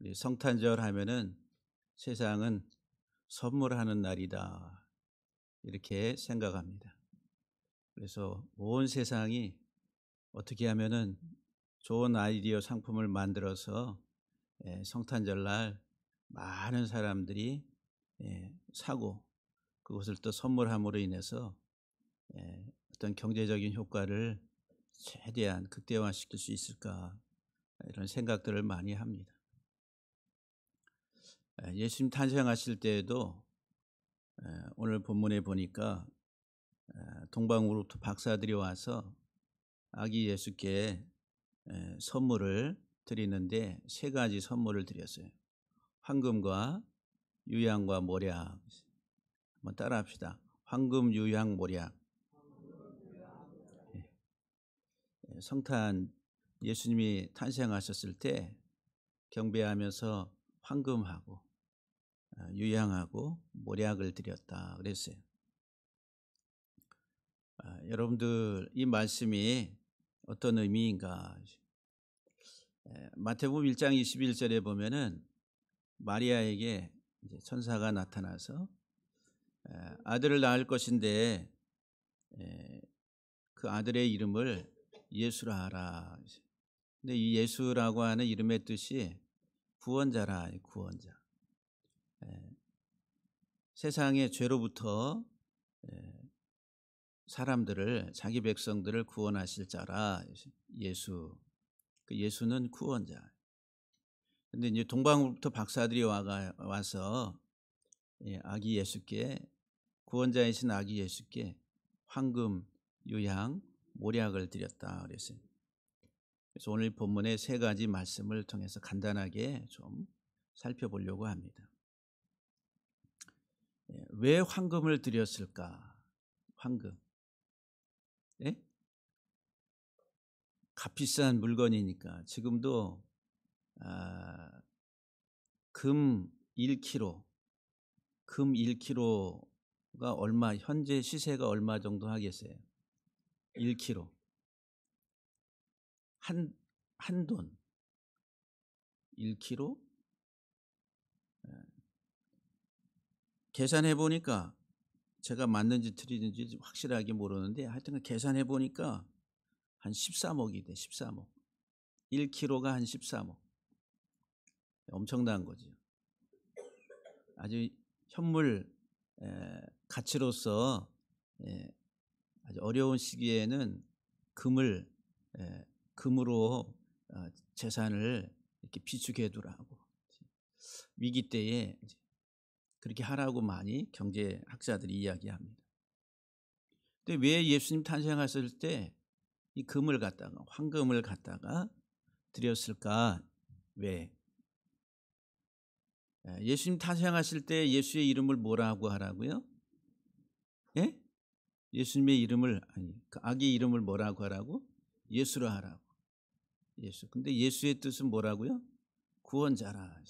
우리 성탄절 하면은 세상은 선물하는 날이다, 이렇게 생각합니다. 그래서 온 세상이 어떻게 하면은 좋은 아이디어 상품을 만들어서 성탄절 날 많은 사람들이 사고, 그것을 또 선물함으로 인해서 어떤 경제적인 효과를 최대한 극대화시킬 수 있을까, 이런 생각들을 많이 합니다. 예수님 탄생하실 때에도 오늘 본문에 보니까 동방으로부터 박사들이 와서 아기 예수께 선물을 드리는데 세 가지 선물을 드렸어요. 황금과 유향과 모략. 한번 따라합시다. 황금, 유향, 모략. 성탄 예수님이 탄생하셨을 때 경배하면서 황금하고 유향하고 모략을 드렸다 그랬어요. 여러분들, 이 말씀이 어떤 의미인가? 마태복음 1장 21절에 보면은 마리아에게 이제 천사가 나타나서 아들을 낳을 것인데 그 아들의 이름을 예수라 하라. 근데 이 예수라고 하는 이름의 뜻이 구원자라, 구원자. 세상의 죄로부터 사람들을, 자기 백성들을 구원하실 자라. 예수. 그 예수는 구원자. 근데 이제 동방으로부터 박사들이 와서 아기 예수께, 구원자이신 아기 예수께 황금, 유향, 모략을 드렸다 그랬어요. 그래서 오늘 본문의 세 가지 말씀을 통해서 간단하게 좀 살펴보려고 합니다. 왜 황금을 드렸을까? 황금. 값비싼 물건이니까. 지금도 금 1kg, 금 1kg가 얼마, 현재 시세가 얼마 정도 하겠어요? 1kg. 한 돈. 1kg? 계산해 보니까, 제가 맞는지 틀리는지 확실하게 모르는데 하여튼 계산해 보니까 한 13억이 돼. 13억. 1kg가 한 13억. 엄청난 거죠. 아주 현물 가치로서 아주 어려운 시기에는 금으로 재산을 이렇게 비축해 두라고, 위기 때에 그렇게 하라고 많이 경제학자들이 이야기합니다. 근데 왜 예수님 탄생하실 때 이 금을 갖다가, 황금을 갖다가 드렸을까? 왜? 예수님 탄생하실 때 예수의 이름을 뭐라고 하라고요? 예? 예수님의 이름을, 아니, 그 아기 이름을 뭐라고 하라고? 예수라 하라고. 예수. 근데 예수의 뜻은 뭐라고요? 구원자라.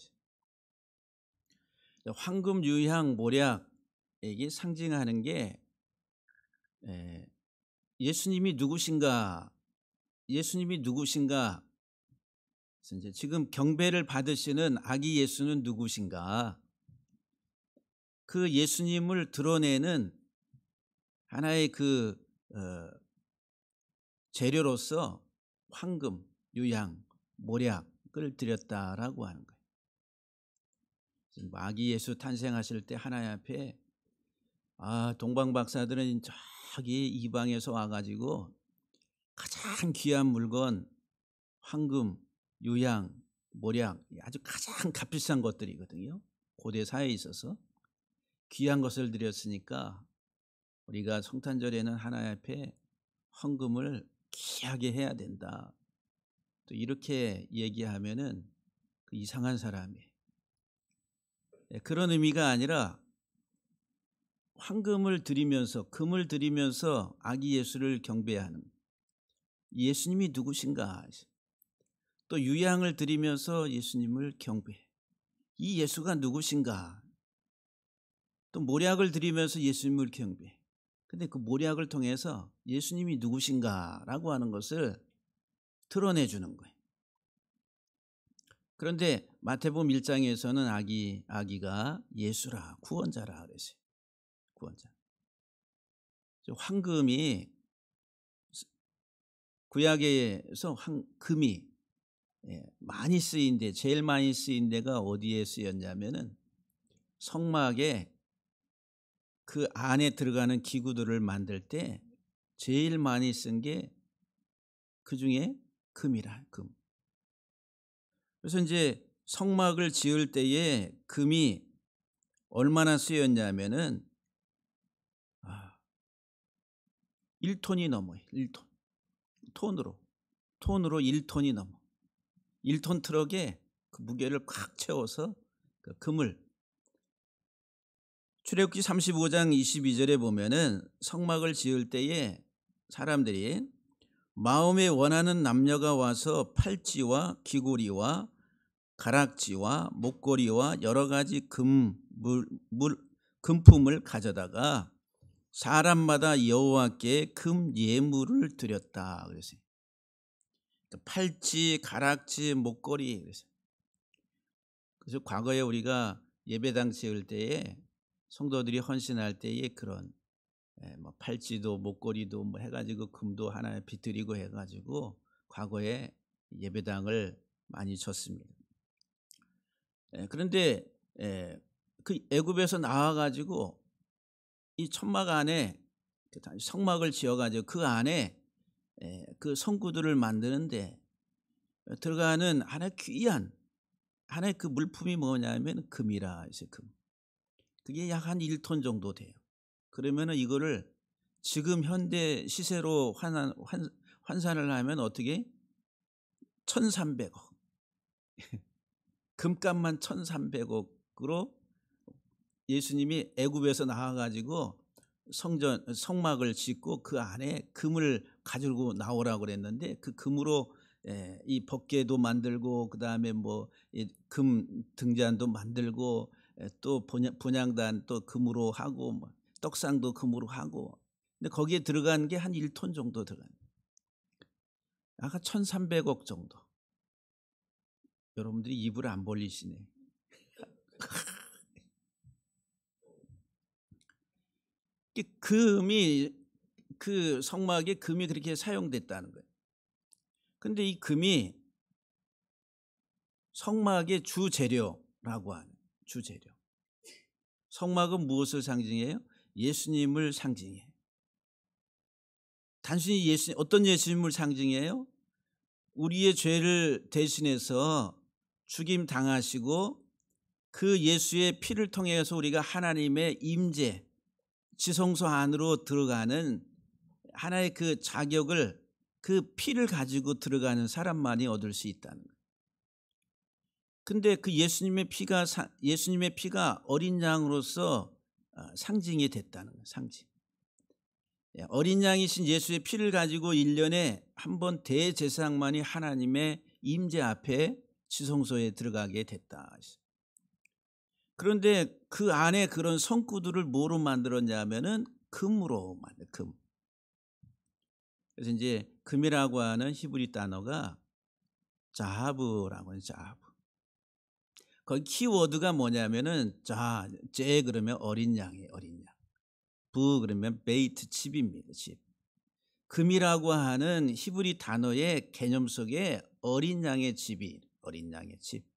황금, 유향, 모략에게 상징하는 게 예수님이 누구신가? 예수님이 누구신가? 그래서 이제 지금 경배를 받으시는 아기 예수는 누구신가? 그 예수님을 드러내는 하나의 그 재료로서 황금, 유향, 모략을 드렸다라고 하는 거예요. 아기 예수 탄생하실 때 하나님 앞에 동방 박사들은 저기 이방에서 와가지고 가장 귀한 물건, 황금, 유향, 모략, 아주 가장 값비싼 것들이거든요. 고대 사회에 있어서 귀한 것을 드렸으니까 우리가 성탄절에는 하나님 앞에 헌금을 귀하게 해야 된다. 또 이렇게 얘기하면은 그 이상한 사람이에요. 그런 의미가 아니라 황금을 드리면서, 금을 드리면서 아기 예수를 경배하는, 예수님이 누구신가? 또 유향을 드리면서 예수님을 경배해. 이 예수가 누구신가? 또 모략을 드리면서 예수님을 경배해. 근데 그 모략을 통해서 예수님이 누구신가라고 하는 것을 드러내 주는 거예요. 그런데 마태복음 1장에서는 아기가 예수라, 구원자라 그랬어요. 구원자. 황금이 구약에서 금이 많이 쓰인데 제일 많이 쓰인 데가 어디에 쓰였냐면은 성막에 그 안에 들어가는 기구들을 만들 때 제일 많이 쓴 게 그중에 금이라, 금. 그래서 이제 성막을 지을 때에 금이 얼마나 쓰였냐면은 1톤이 넘어요. 1톤. 톤으로 1톤이 넘어. 1톤 트럭에 그 무게를 꽉 채워서 그 금을. 출애굽기 35장 22절에 보면은 성막을 지을 때에 사람들이 마음에 원하는 남녀가 와서 팔찌와 귀고리와 가락지와 목걸이와 여러 가지 금품을 가져다가 사람마다 여호와께 금 예물을 드렸다 그랬어요. 팔찌, 가락지, 목걸이. 그래서 과거에 우리가 예배당 지을 때에 성도들이 헌신할 때에 그런 뭐 팔찌도 목걸이도 뭐 해가지고 금도 하나 비틀이고 해가지고 과거에 예배당을 많이 쳤습니다. 그런데 그 애굽에서 나와가지고 이 천막 안에 성막을 지어가지고 그 안에 그 성구들을 만드는데 들어가는 하나의 귀한 하나의 그 물품이 뭐냐면 금이라 해서 금. 그게 약 한 1톤 정도 돼요. 그러면은 이거를 지금 현대 시세로 환산을 하면 어떻게 1,300억. 금값만 1,300억으로 예수님이 애굽에서 나와가지고 성막을 짓고 그 안에 금을 가지고 나오라고 그랬는데 그 금으로 이 법궤도 만들고 그다음에 뭐 금 등잔도 만들고 또 분향단 또 금으로 하고 뭐 떡상도 금으로 하고. 근데 거기에 들어간 게 한 1톤 정도 들어간. 아까 1,300억 정도. 여러분들이 입을 안 벌리시네. 금이 그 성막에 금이 그렇게 사용됐다는 거예요. 근데 이 금이 성막의 주재료라고 하는 주재료. 성막은 무엇을 상징해요? 예수님을 상징해요. 단순히 어떤 예수님을 상징해요? 우리의 죄를 대신해서 죽임 당하시고 그 예수의 피를 통해서 우리가 하나님의 임재, 지성소 안으로 들어가는 하나의 그 자격을 그 피를 가지고 들어가는 사람만이 얻을 수 있다는 거예요. 근데 그 예수님의 피가 어린 양으로서 상징이 됐다는 거예요. 상징. 어린 양이신 예수의 피를 가지고 1년에 한 번 대제사장만이 하나님의 임재 앞에 지성소에 들어가게 됐다. 그런데 그 안에 그런 성구들을 뭐로 만들었냐면은 금으로 만든 금. 그래서 이제 금이라고 하는 히브리 단어가 자하브라고 하는 자하브. 거기 키워드가 뭐냐면은 제 그러면 어린 양이에요. 어린 양. 부 그러면 베이트 칩입니다. 칩. 금이라고 하는 히브리 단어의 개념 속에 어린 양의 칩이 어린 양의 칩.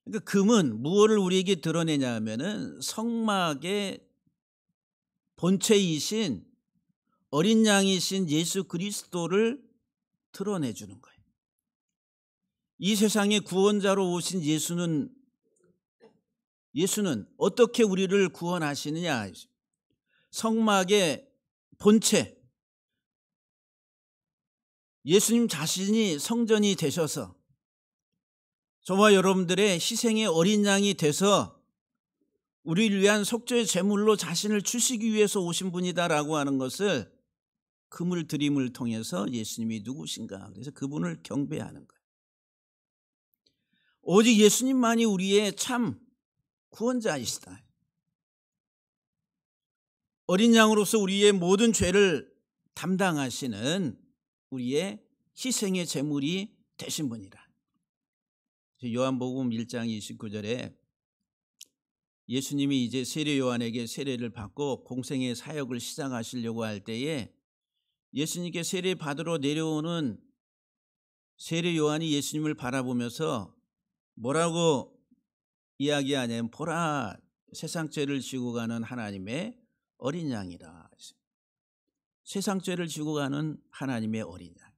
그러니까 금은 무엇을 우리에게 드러내냐 하면은 성막의 본체이신 어린 양이신 예수 그리스도를 드러내 주는 거예요. 이 세상의 구원자로 오신 예수는 어떻게 우리를 구원하시느냐? 성막의 본체 예수님 자신이 성전이 되셔서 저와 여러분들의 희생의 어린 양이 돼서 우리를 위한 속죄의 제물로 자신을 주시기 위해서 오신 분이다라고 하는 것을 금을 드림을 통해서 예수님이 누구신가 그래서 그분을 경배하는 거예요. 오직 예수님만이 우리의 참 구원자이시다. 어린 양으로서 우리의 모든 죄를 담당하시는 우리의 희생의 제물이 되신 분이라. 요한복음 1장 29절에 예수님이 이제 세례 요한에게 세례를 받고 공생의 사역을 시작하시려고 할 때에 예수님께 세례 받으러 내려오는 세례 요한이 예수님을 바라보면서 뭐라고 이야기하냐면 보라, 세상 죄를 지고 가는 하나님의 어린 양이라. 세상 죄를 지고 가는 하나님의 어린 양.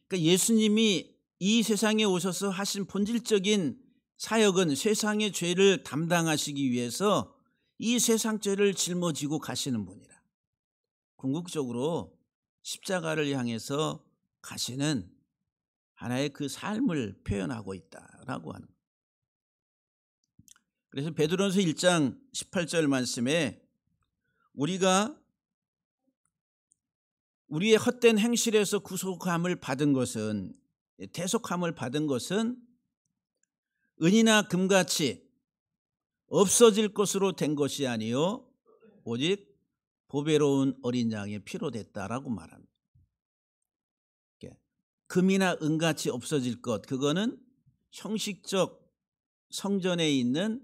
그러니까 예수님이 이 세상에 오셔서 하신 본질적인 사역은 세상의 죄를 담당하시기 위해서 이 세상 죄를 짊어지고 가시는 분이라. 궁극적으로 십자가를 향해서 가시는 하나의 그 삶을 표현하고 있다라고 하는 거예요. 그래서 베드로전서 1장 18절 말씀에 우리가 우리의 헛된 행실에서 구속함을 받은 것은, 대속함을 받은 것은 은이나 금같이 없어질 것으로 된 것이 아니요 오직 보배로운 어린 양의 피로 됐다라고 말합니다. 금이나 은같이 없어질 것, 그거는 형식적 성전에 있는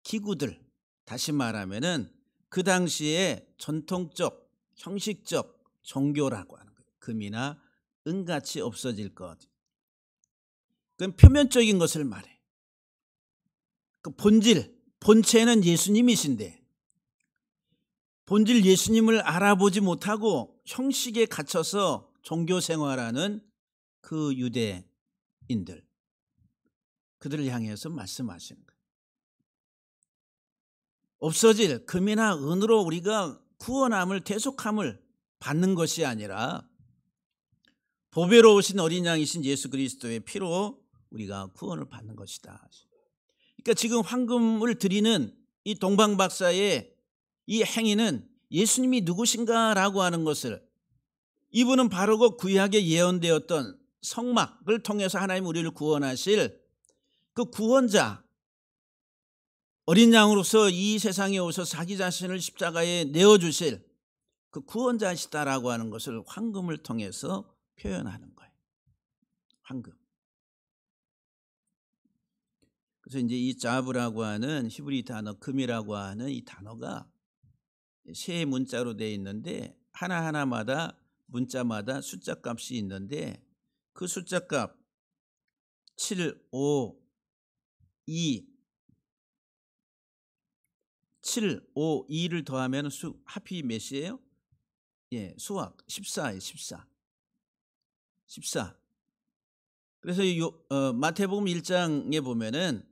기구들, 다시 말하면은 그 당시에 전통적 형식적 종교라고 하는 거예요. 금이나 은같이 없어질 것. 그건 표면적인 것을 말해. 그 본질, 본체는 예수님이신데 본질 예수님을 알아보지 못하고 형식에 갇혀서 종교 생활하는 그 유대인들, 그들을 향해서 말씀하시는 거예요. 없어질 금이나 은으로 우리가 구원함을, 대속함을 받는 것이 아니라 보배로우신 어린 양이신 예수 그리스도의 피로 우리가 구원을 받는 것이다. 그러니까 지금 황금을 드리는 이 동방박사의 이 행위는 예수님이 누구신가라고 하는 것을, 이분은 바로 그 구약에 예언되었던 성막을 통해서 하나님 우리를 구원하실 그 구원자, 어린 양으로서 이 세상에 오셔서 자기 자신을 십자가에 내어주실 그 구원자시다라고 하는 것을 황금을 통해서 표현하는 거예요. 황금. 그래서 이제 이 자브라고 하는 히브리 단어, 금이라고 하는 이 단어가 세 문자로 되어 있는데 하나하나마다 문자마다 숫자 값이 있는데 그 숫자 값 7, 5, 2, 7, 5, 2를 더하면 합이 몇이에요? 예, 수학 14예요. 14. 14. 그래서 마태복음 1장에 보면은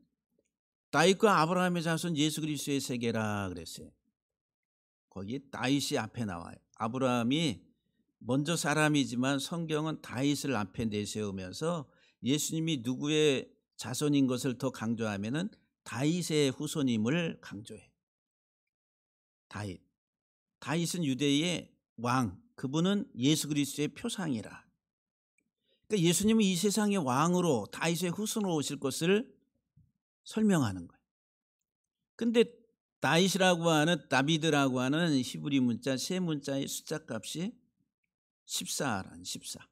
다윗과 아브라함의 자손 예수 그리스도의 세계라 그랬어요. 거기 다윗이 앞에 나와요. 아브라함이 먼저 사람이지만 성경은 다윗을 앞에 내세우면서 예수님이 누구의 자손인 것을 더 강조하면은 다윗의 후손임을 강조해. 다윗은 유대의 왕, 그분은 예수 그리스도의 표상이라. 그러니까 예수님은 이 세상의 왕으로 다윗의 후손으로 오실 것을 설명하는 거예요. 근데 다윗이라고 하는, 다비드라고 하는 히브리 문자 세 문자의 숫자 값이 14라는 14.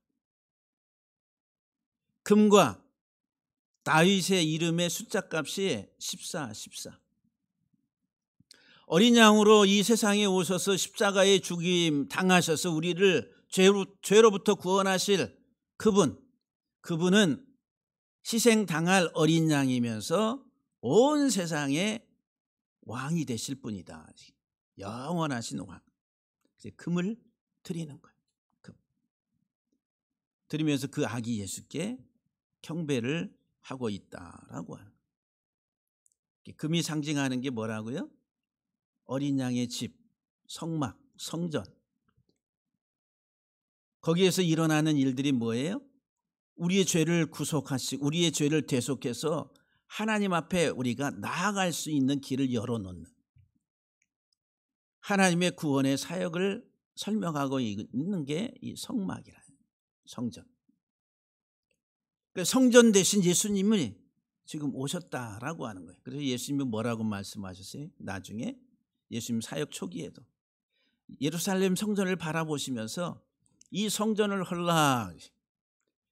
금과 다윗의 이름의 숫자 값이 14, 14. 어린 양으로 이 세상에 오셔서 십자가에 죽임 당하셔서 우리를 죄로부터 구원하실 그분은 희생당할 어린 양이면서 온 세상의 왕이 되실 분이다. 영원하신 왕. 금을 드리는 거예요. 금. 드리면서 그 아기 예수께 경배를 하고 있다라고 하는 거예요. 금이 상징하는 게 뭐라고요? 어린 양의 집, 성막, 성전. 거기에서 일어나는 일들이 뭐예요? 우리의 죄를 구속하시고 우리의 죄를 대속해서 하나님 앞에 우리가 나아갈 수 있는 길을 열어놓는 하나님의 구원의 사역을 설명하고 있는 게 이 성막이라, 성전. 성전 대신 예수님이 지금 오셨다라고 하는 거예요. 그래서 예수님이 뭐라고 말씀하셨어요? 나중에 예수님 사역 초기에도 예루살렘 성전을 바라보시면서 이 성전을 헐라,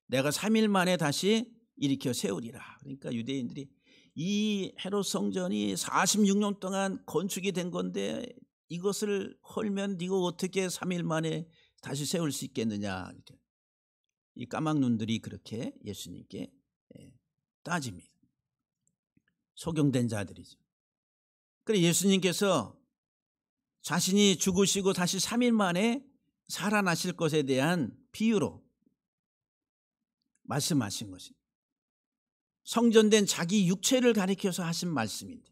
내가 3일 만에 다시 일으켜 세우리라. 그러니까 유대인들이 이 헤롯 성전이 46년 동안 건축이 된 건데 이것을 헐면 네가 어떻게 3일 만에 다시 세울 수 있겠느냐. 이렇게. 이 까막눈들이 그렇게 예수님께 따집니다. 속용된 자들이죠. 그래 예수님께서 자신이 죽으시고 다시 3일 만에 살아나실 것에 대한 비유로 말씀하신 것입니다. 성전된 자기 육체를 가리켜서 하신 말씀인데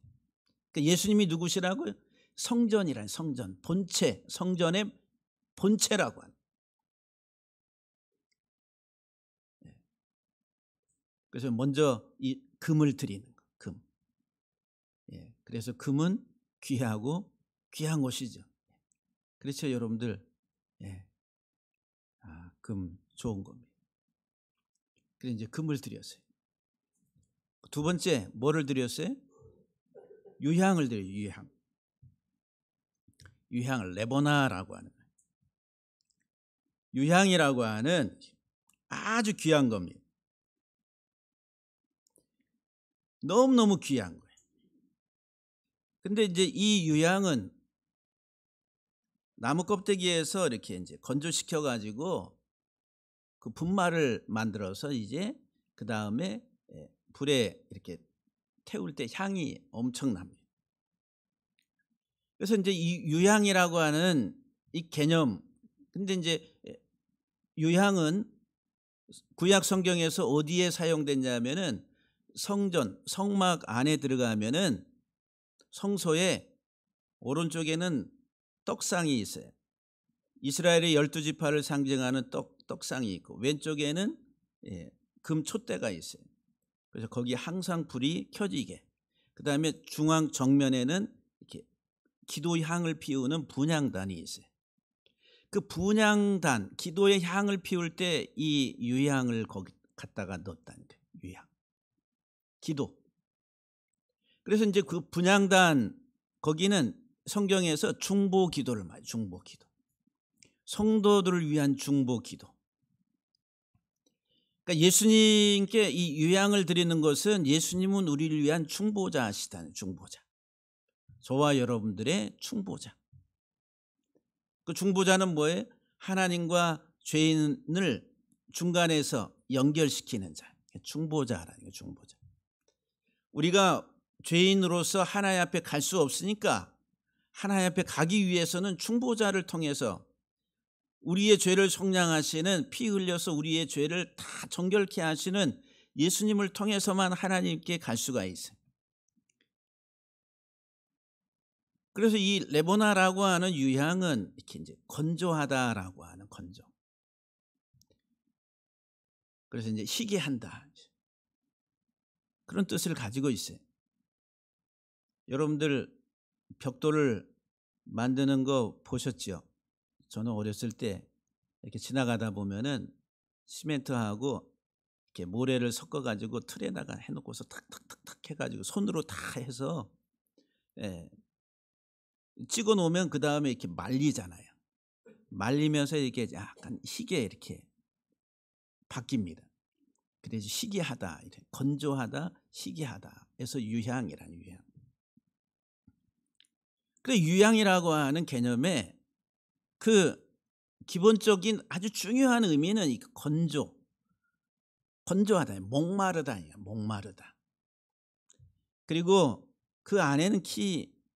그러니까 예수님이 누구시라고요? 성전이란 성전, 본체, 성전의 본체라고 합니다. 그래서 먼저 이 금을 드리는 거, 금. 그래서 금은 귀하고 귀한 것이죠. 그렇죠, 여러분들. 금 좋은 겁니다. 그래서 이제 금을 드렸어요. 두 번째 뭐를 드렸어요? 유향을 드려요. 유향. 유향을 레보나라고 하는 거예요. 유향이라고 하는 아주 귀한 겁니다. 너무너무 귀한 거예요. 근데 이제 이 유향은 나무 껍데기에서 이렇게 이제 건조시켜 가지고 그 분말을 만들어서 이제 그 다음에 불에 이렇게 태울 때 향이 엄청납니다. 그래서 이제 이 유향이라고 하는 이 개념, 근데 이제 유향은 구약 성경에서 어디에 사용됐냐면은 성전, 성막 안에 들어가면은 성소에 오른쪽에는 떡상이 있어요. 이스라엘의 12지파를 상징하는 떡상이 있고 왼쪽에는 금 촛대가 있어요. 그래서 거기 항상 불이 켜지게. 그 다음에 중앙 정면에는 이렇게 기도의 향을 피우는 분향단이 있어요. 그 분향단, 기도의 향을 피울 때 이 유향을 거기 갖다가 넣었다는 거예요. 유향. 기도. 그래서 이제 그 분향단 거기는 성경에서 중보 기도를 말해요. 중보 기도. 성도들을 위한 중보 기도. 그러니까 예수님께 이 유향을 드리는 것은 예수님은 우리를 위한 중보자시다는 중보자. 저와 여러분들의 중보자. 그 중보자는 뭐예요? 하나님과 죄인을 중간에서 연결시키는 자. 중보자라는 거예요. 중보자. 우리가 죄인으로서 하나님 앞에 갈 수 없으니까 하나님 앞에 가기 위해서는 중보자를 통해서 우리의 죄를 속량하시는 피 흘려서 우리의 죄를 다 정결케 하시는 예수님을 통해서만 하나님께 갈 수가 있어요. 그래서 이 레보나라고 하는 유향은 이렇게 이제 건조하다라고 하는 건조. 그래서 이제 희게 한다. 그런 뜻을 가지고 있어요. 여러분들 벽돌을 만드는 거 보셨죠? 저는 어렸을 때 이렇게 지나가다 보면은 시멘트하고 이렇게 모래를 섞어가지고 틀에다가 해놓고서 탁탁탁탁 해가지고 손으로 다 해서 찍어 놓으면 그 다음에 이렇게 말리잖아요. 말리면서 이렇게 약간 희게 이렇게 바뀝니다. 그래서 희게하다, 건조하다, 희게하다. 그래서 유향이라는 유향. 그 유향이라고 하는 개념에 그 기본적인 아주 중요한 의미는 이 건조하다, 목마르다, 목마르다. 그리고 그 안에는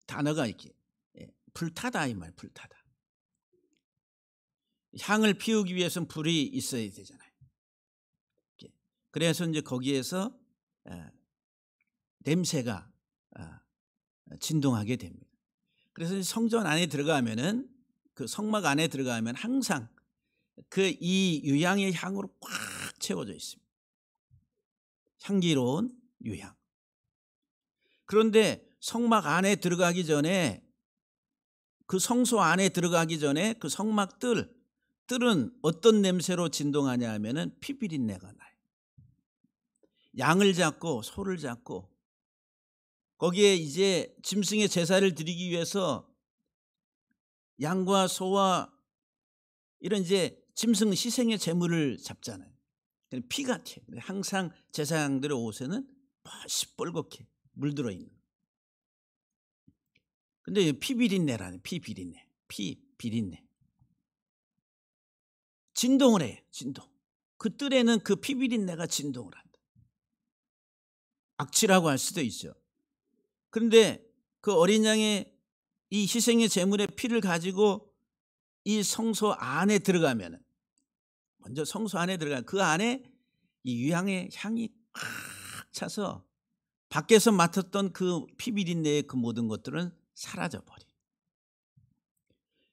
단어가 이렇게 불타다 이 말, 불타다. 향을 피우기 위해서는 불이 있어야 되잖아요. 그래서 이제 거기에서 냄새가 진동하게 됩니다. 그래서 성전 안에 들어가면은 그 성막 안에 들어가면 항상 그 이 유향의 향으로 꽉 채워져 있습니다. 향기로운 유향. 그런데 성막 안에 들어가기 전에 그 성소 안에 들어가기 전에 그 성막 뜰은 어떤 냄새로 진동하냐 하면은 피비린내가 나요. 양을 잡고 소를 잡고 거기에 이제 짐승의 제사를 드리기 위해서 양과 소와 이런 이제 짐승 희생의 제물을 잡잖아요. 피 같아요. 항상 제사장들의 옷에는 시뻘겋게 물들어 있는. 근데 피 비린내라는, 피 비린내, 피 비린내. 진동을 해요. 진동. 그 뜰에는 그 피 비린내가 진동을 한다. 악취라고 할 수도 있죠. 그런데 그 어린 양의 이 희생의 제물의 피를 가지고 이 성소 안에 들어가면은, 먼저 성소 안에 들어가 그 안에 이 유향의 향이 꽉 차서 밖에서 맡았던 그 피 비린내의 그 모든 것들은 사라져 버려.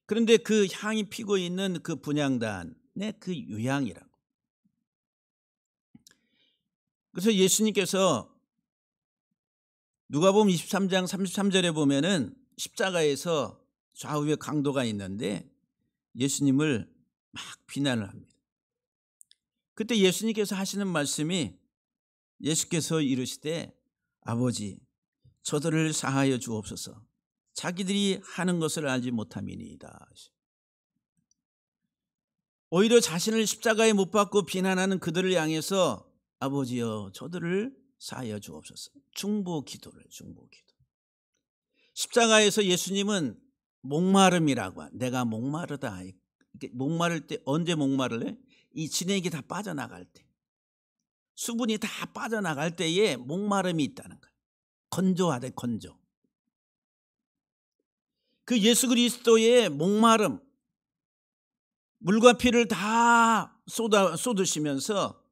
그런데 그 향이 피고 있는 그 분향단의 그 유향이라고. 그래서 예수님께서 누가복음 23장 33절에 보면은 십자가에서 좌우에 강도가 있는데 예수님을 막 비난을 합니다. 그때 예수님께서 하시는 말씀이, 예수께서 이르시되 아버지 저들을 사하여 주옵소서, 자기들이 하는 것을 알지 못함이니이다. 오히려 자신을 십자가에 못 박고 비난하는 그들을 향해서 아버지여 저들을 사하여 주옵소서, 중보 기도를, 중보 기도. 십자가에서 예수님은 목마름이라고, 내가 목마르다. 목마를 때, 언제 목마를래? 이 진액이 다 빠져나갈 때, 수분이 다 빠져나갈 때에 목마름이 있다는 거예요. 건조하대, 건조. 그 예수 그리스도의 목마름, 물과 피를 다 쏟으시면서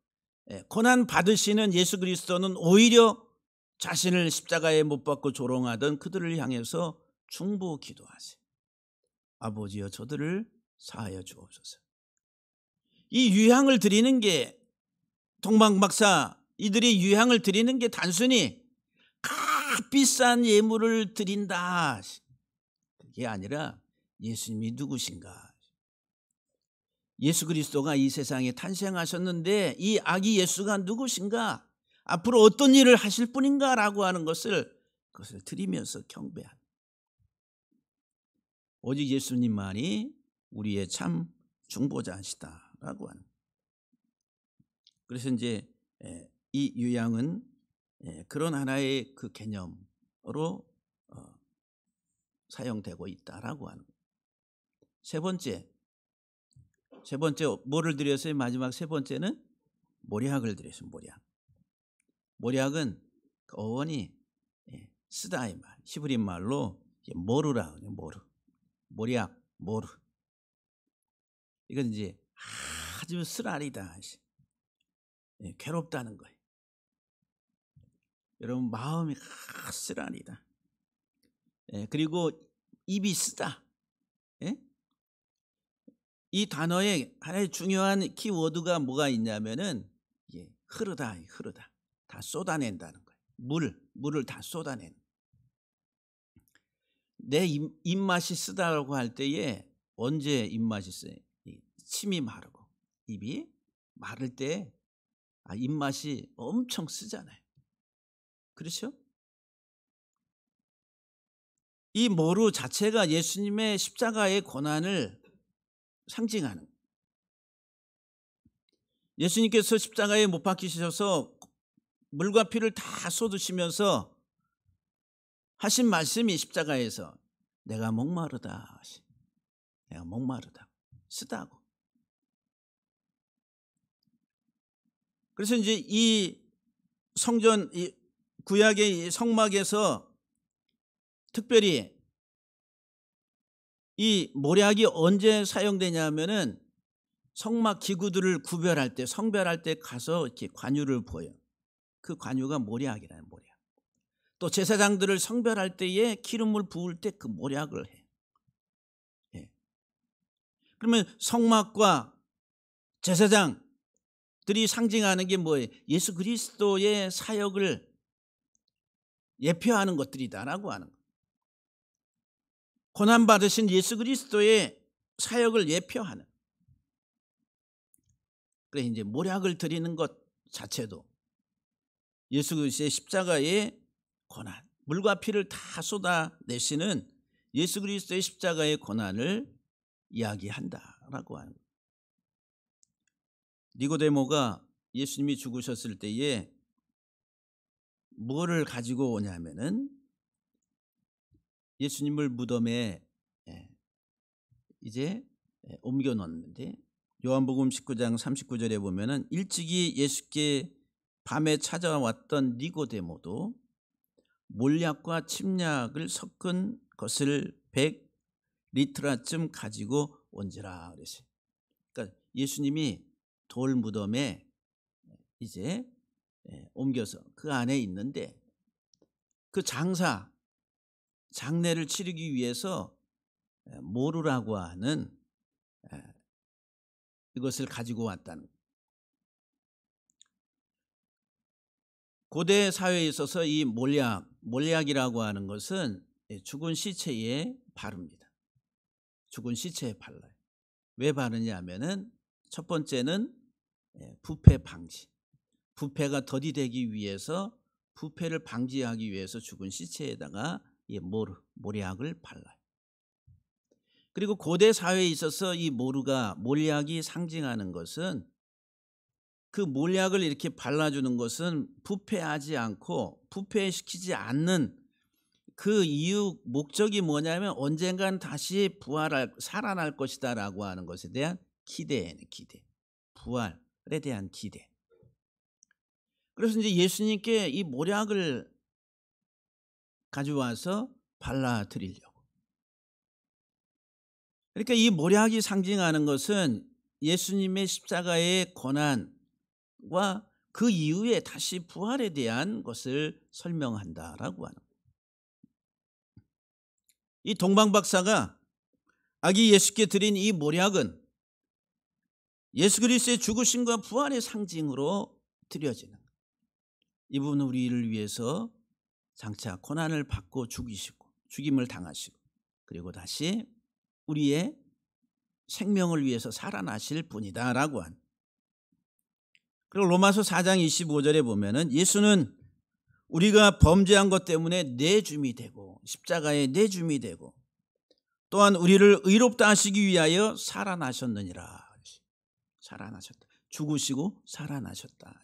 고난 받으시는 예수 그리스도는 오히려 자신을 십자가에 못 박고 조롱하던 그들을 향해서 중보 기도하세요. 아버지여 저들을 사하여 주옵소서. 이 유향을 드리는 게, 동방박사 이들이 유향을 드리는 게 단순히 값비싼 예물을 드린다, 그게 아니라 예수님이 누구신가, 예수 그리스도가 이 세상에 탄생하셨는데 이 아기 예수가 누구신가, 앞으로 어떤 일을 하실 분인가라고 하는 것을, 그것을 드리면서 경배하는, 오직 예수님만이 우리의 참 중보자시다라고 하는. 그래서 이제 이 유향은 그런 하나의 그 개념으로 사용되고 있다라고 하는. 세 번째 뭐를 드렸어요? 마지막 세 번째는 모략을 드렸어요. 모략은 그 어원이 쓰다, 이 말, 히브리 말로 모르라, 모략, 모르. 이건 이제 아주 쓰라리다, 괴롭다는 거예요. 여러분 마음이 쓰라리다. 그리고 입이 쓰다. 이 단어에 하나의 중요한 키워드가 뭐가 있냐면은 흐르다, 다 쏟아낸다는 거예요. 물을 다 쏟아내는. 내 입맛이 쓰다라고 할 때에 언제 입맛이 써요? 침이 마르고 입이 마를 때 입맛이 엄청 쓰잖아요. 그렇죠? 이 모루 자체가 예수님의 십자가의 고난을 상징하는. 예수님께서 십자가에 못 박히셔서 물과 피를 다 쏟으시면서 하신 말씀이 십자가에서 내가 목마르다, 내가 목마르다, 쓰다고. 그래서 이제 이 성전, 이 구약의 이 성막에서 특별히 이 모략이 언제 사용되냐면은 성막 기구들을 구별할 때, 성별할 때 가서 이렇게 관유를 보여요. 그 관유가 모략이라는, 모략. 또 제사장들을 성별할 때에 기름을 부을 때 그 모략을 해. 그러면 성막과 제사장들이 상징하는 게 뭐예요? 예수 그리스도의 사역을 예표하는 것들이다라고 하는 거예요. 고난받으신 예수 그리스도의 사역을 예표하는. 그래서 이제 모략을 드리는 것 자체도 예수 그리스도의 십자가의 고난, 물과 피를 다 쏟아내시는 예수 그리스도의 십자가의 고난을 이야기한다라고 하는 거예요. 니고데모가 예수님이 죽으셨을 때에 뭐를 가지고 오냐면은 예수님을 무덤에 이제 옮겨 놓는데 요한복음 19장 39절에 보면은 일찍이 예수께 밤에 찾아왔던 니고데모도 몰약과 침략을 섞은 것을 100리트라쯤 가지고 온지라 그랬어요. 그러니까 예수님이 돌 무덤에 이제 옮겨서 그 안에 있는데 그 장례를 치르기 위해서 모루라고 하는 이것을 가지고 왔다는 거예요. 고대 사회에 있어서 이 몰약이라고 하는 것은 죽은 시체에 바릅니다. 죽은 시체에 발라요. 왜 바르냐 하면은 첫 번째는 부패 방지. 부패가 더디 되기 위해서 부패를 방지하기 위해서 죽은 시체에다가 이 몰약을 발라요. 그리고 고대 사회에 있어서 이 몰약이 상징하는 것은 그 몰약을 이렇게 발라주는 것은 부패하지 않고 부패시키지 않는 그 이유 목적이 뭐냐면 언젠간 다시 살아날 것이다라고 하는 것에 대한 기대. 부활에 대한 기대. 그래서 이제 예수님께 이 몰약을 가져와서 발라드리려고. 그러니까 이 몰약이 상징하는 것은 예수님의 십자가의 고난과 그 이후에 다시 부활에 대한 것을 설명한다라고 하는 거예요. 이 동방박사가 아기 예수께 드린 이 몰약은 예수 그리스도의 죽으심과 부활의 상징으로 드려지는 거예요. 이 부분은 우리를 위해서 장차 고난을 받고 죽임을 당하시고 그리고 다시 우리의 생명을 위해서 살아나실 분이다라고 한. 그리고 로마서 4장 25절에 보면은 예수는 우리가 범죄한 것 때문에 내줌이 되고 십자가에 내줌이 되고 또한 우리를 의롭다 하시기 위하여 살아나셨느니라. 살아나셨다. 죽으시고 살아나셨다.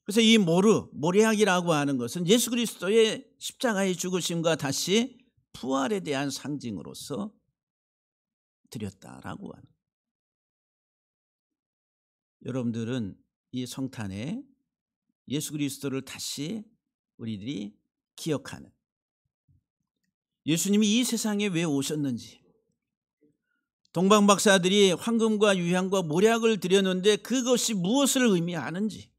그래서 이 몰약이라고 하는 것은 예수 그리스도의 십자가의 죽으심과 다시 부활에 대한 상징으로서 드렸다라고 하는. 여러분들은 이 성탄에 예수 그리스도를 다시 우리들이 기억하는, 예수님이 이 세상에 왜 오셨는지, 동방박사들이 황금과 유향과 몰약을 드렸는데 그것이 무엇을 의미하는지,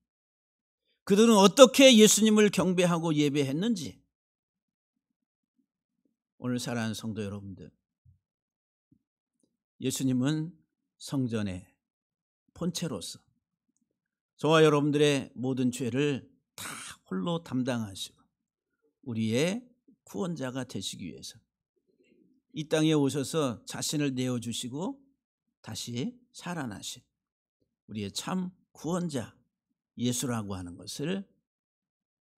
그들은 어떻게 예수님을 경배하고 예배했는지, 오늘 사랑하는 성도 여러분들, 예수님은 성전의 본체로서 저와 여러분들의 모든 죄를 다 홀로 담당하시고 우리의 구원자가 되시기 위해서 이 땅에 오셔서 자신을 내어주시고 다시 살아나신 우리의 참 구원자 예수라고 하는 것을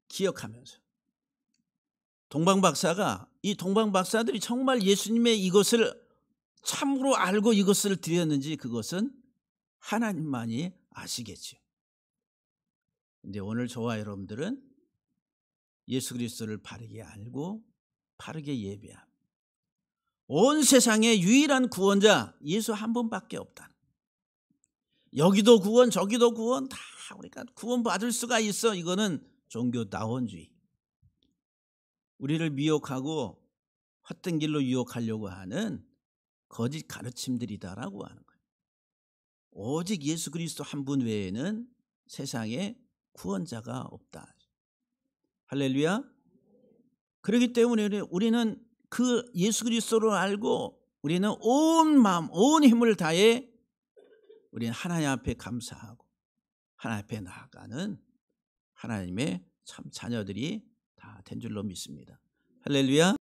기억하면서 이 동방박사들이 정말 예수님의 이것을 참으로 알고 이것을 드렸는지 그것은 하나님만이 아시겠죠. 그런데 오늘 저와 여러분들은 예수 그리스도를 바르게 알고 바르게 예배합니다. 온 세상의 유일한 구원자 예수 한 분밖에 없다. 여기도 구원 저기도 구원 다 우리가 구원받을 수가 있어. 이거는 종교다원주의. 우리를 미혹하고 헛된 길로 유혹하려고 하는 거짓 가르침들이다라고 하는 거예요. 오직 예수 그리스도 한 분 외에는 세상에 구원자가 없다. 할렐루야. 그렇기 때문에 우리는 그 예수 그리스도를 알고 우리는 온 마음 온 힘을 다해 우리는 하나님 앞에 감사하고 하나님 앞에 나아가는 하나님의 참 자녀들이 다 된 줄로 믿습니다. 할렐루야.